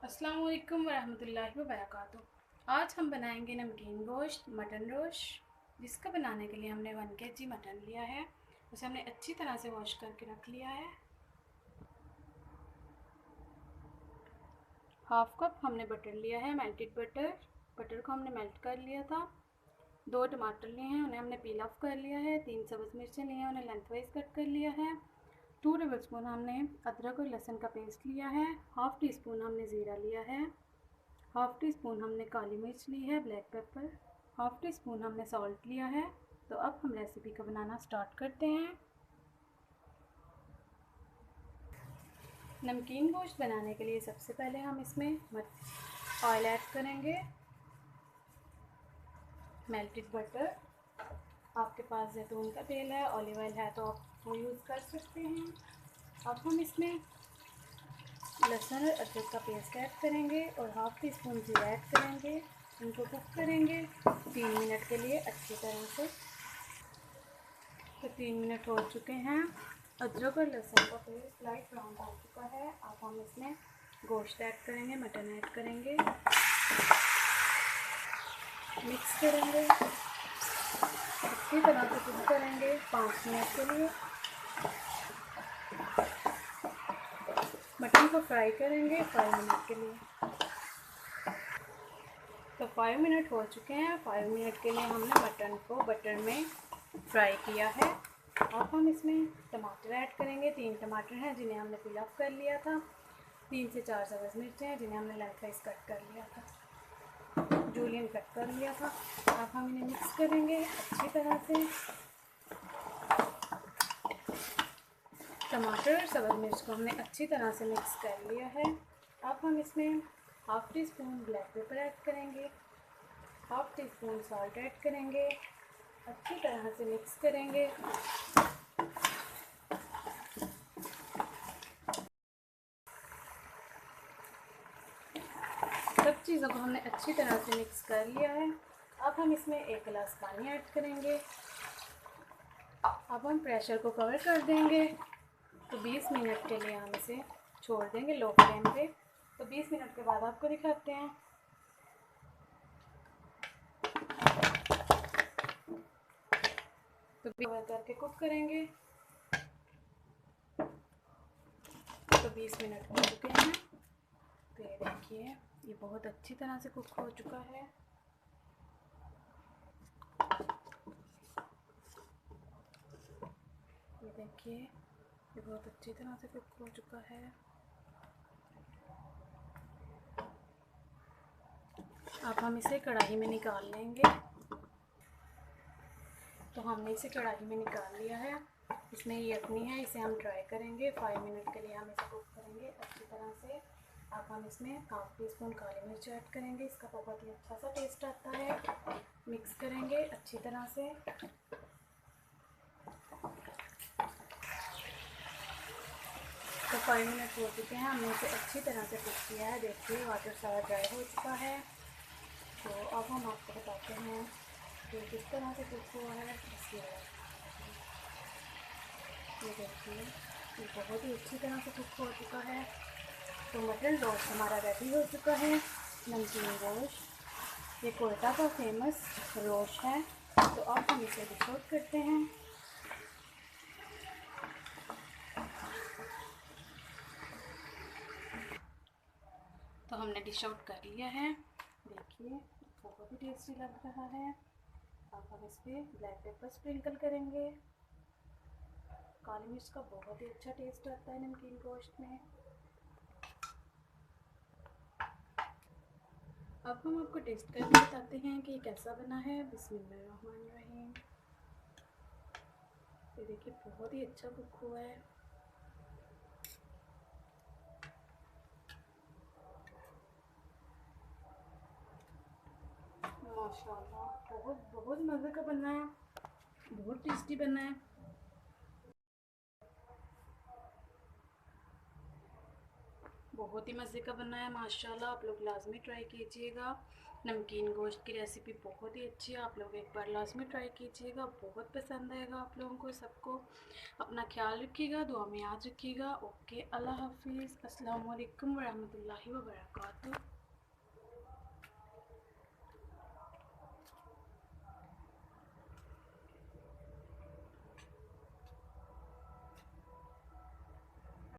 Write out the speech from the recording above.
अस्सलाम वालेकुम वरहमतुल्लाहि वबरकातुहू। आज हम बनाएंगे नमकीन गोश्त मटन रोस्ट, जिसका बनाने के लिए हमने 1 kg मटन लिया है। उसे हमने अच्छी तरह से वॉश करके रख लिया है। हाफ कप हमने बटर लिया है, मेल्टेड बटर। बटर को हमने मेल्ट कर लिया था। 2 टमाटर लिए हैं, उन्हें हमने पील ऑफ कर लिया है। 3 सब्ज़ मिर्चें लिए हैं, उन्हें लेंथ वाइज कट कर लिया है। 2 टेबल स्पून हमने अदरक और लहसुन का पेस्ट लिया है। हाफ़ टी स्पून हमने ज़ीरा लिया है। हाफ़ टी स्पून हमने काली मिर्च ली है, black pepper. Half tea spoon हमने सॉल्ट लिया है। तो अब हम रेसिपी को बनाना स्टार्ट करते हैं। नमकीन गोश्त बनाने के लिए सबसे पहले हम इसमें ऑयल ऐड करेंगे, मेल्टेड बटर। आपके पास जैतून का तेल है, ऑलिव ऑयल है तो आप वो यूज़ कर सकते हैं। अब हम इसमें लहसुन और अदरक का पेस्ट ऐड करेंगे और हाफ़ टी स्पून जीरा ऐड करेंगे। इनको कुक करेंगे 3 मिनट के लिए अच्छी तरह से। तो 3 मिनट हो चुके हैं। अदरक और लहसुन का पेस्ट लाइट ब्राउन हो चुका है। अब हम इसमें गोश्त ऐड करेंगे, मटन ऐड करेंगे, मिक्स करेंगे, अच्छी तरह से कुक करेंगे 5 मिनट के लिए। मटन को फ्राई करेंगे 5 मिनट के लिए। तो 5 मिनट हो चुके हैं। 5 मिनट के लिए हमने मटन को बटर में फ्राई किया है। अब हम इसमें टमाटर ऐड करेंगे। 3 टमाटर हैं जिन्हें हमने पील ऑफ कर लिया था। 3 से 4 सब्ज़ मिर्चें हैं जिन्हें हमने लेंथवाइज कट कर लिया था, जूलियन कट कर लिया था। अब हम इन्हें मिक्स करेंगे अच्छी तरह से। टमाटर और सब्ज़ मिर्च को हमने अच्छी तरह से मिक्स कर लिया है। अब हम इसमें half teaspoon black pepper add करेंगे, half teaspoon salt add करेंगे, अच्छी तरह से मिक्स करेंगे। सब चीज़ों को हमने अच्छी तरह से मिक्स कर लिया है। अब हम इसमें 1 गिलास पानी ऐड करेंगे। अब हम प्रेशर को कवर कर देंगे। तो 20 मिनट के लिए हम इसे छोड़ देंगे लो फ्लेम पे। तो 20 मिनट के बाद आपको दिखाते हैं। तो कवर करके कुक करेंगे। तो 20 मिनट हो चुके हैं। तो ये देखिए, ये बहुत अच्छी तरह से कुक हो चुका है। ये देखिए, ये बहुत अच्छी तरह से कुक हो चुका है। अब हम इसे कढ़ाई में निकाल लेंगे। तो हमने इसे कढ़ाई में निकाल लिया है। इसमें ये यखनी है, इसे हम ट्राई करेंगे। 5 मिनट के लिए हम इसे कुक करेंगे अच्छी तरह से। अब हम इसमें हाफ़ टी स्पून काली मिर्च ऐड करेंगे, इसका बहुत ही अच्छा सा टेस्ट आता है। मिक्स करेंगे अच्छी तरह से। तो 5 मिनट हो चुके हैं, हमने इसे अच्छी तरह से कुक किया है। देखिए वाटर सारा ड्राई हो चुका है। तो अब हम आपको बताते हैं कि किस तरह से कुक हुआ है। इसकी ये देखिए, ये बहुत ही अच्छी तरह से कुक हो चुका है। तो मटन रोस्ट हमारा रेडी हो चुका है। नमकीन रोस्ट ये कोयटा का फेमस रोस्ट है। तो अब हम इसे डिश आउट करते हैं। तो हमने डिश आउट कर लिया है। देखिए बहुत ही टेस्टी लग रहा है। अब हम इस पर ब्लैक पेपर स्प्रिंकल करेंगे। काली मिर्च का बहुत ही अच्छा टेस्ट आता है नमकीन गोश्त में। अब हम आपको टेस्ट करके बताते हैं कि कैसा बना है। बिस्मिल्लाहिर्रहमानिर्रहीम। ये देखिए बहुत ही अच्छा कुक हुआ है। माशाल्लाह बहुत बहुत मज़े का बना है, बहुत टेस्टी बना है। बहुत ही मज़े का बना है माशाल्लाह। आप लोग लाजमी ट्राई कीजिएगा। नमकीन गोश्त की रेसिपी बहुत ही अच्छी है, आप लोग एक बार लाजमी ट्राई कीजिएगा, बहुत पसंद आएगा आप लोगों को सबको। अपना ख्याल रखिएगा, दुआ में याद रखिएगा। ओके, अल्लाह हाफिज़, अस्सलाम वालेकुम रहमतुल्लाहि व बरकातहू।